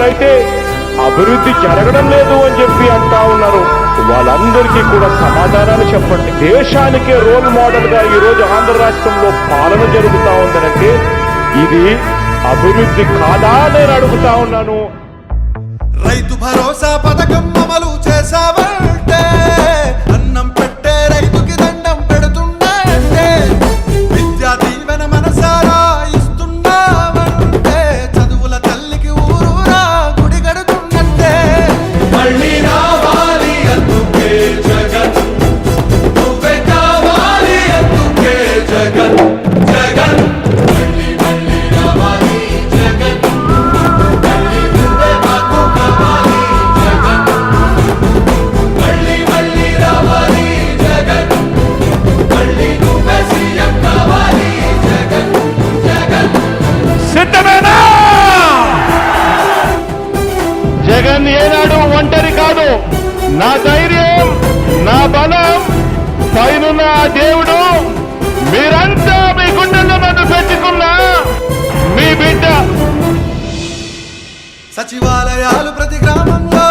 ఎవరైతే అభివృద్ధి జరగడం లేదు అని చెప్పి అంటా ఉన్నారు, వాళ్ళందరికీ కూడా సమాధానాలు చెప్పండి. దేశానికే రోల్ మోడల్ గా ఈ రోజు ఆంధ్ర రాష్ట్రంలో పాలన జరుగుతా ఉందనంటే ఇది అభివృద్ధి కాదా నేను అడుగుతా ఉన్నాను. రైతు భరోసా పథకం అమలు చేసావంటే, అన్నం పెట్టే రైతుకి దండం పెడుతున్నట్టే, విద్యా దీవెన మనసారా ఇస్తున్నావంటే, చదువుల తల్లికి ఊరూరా గుడి గడుతున్నట్టే. మళ్ళీ రావాలి అందుకే జగన్, నువ్వే కావాలి అందుకే జగన్, జగన్ మళ్ళీ మళ్ళీ రావాలి జగన్, మళ్ళీ నువ్వే మాకు కావాలి జగన్, మళ్ళీ మళ్ళీ రావాలి జగన్, మళ్ళీ నువ్వే సీఎం కావాలి జగన్, జగన్. సిద్ధమేనా? జగన్ ఏనాడు ఒంటరి కాదు. నా ధైర్యం, నా బలం పైనున్న ఆ దేవుడు, మీరంతా మీ గుండెల్లో నన్ను పెట్టుకున్న మీ బిడ్డ. సచివాలయాలు ప్రతి గ్రామంలో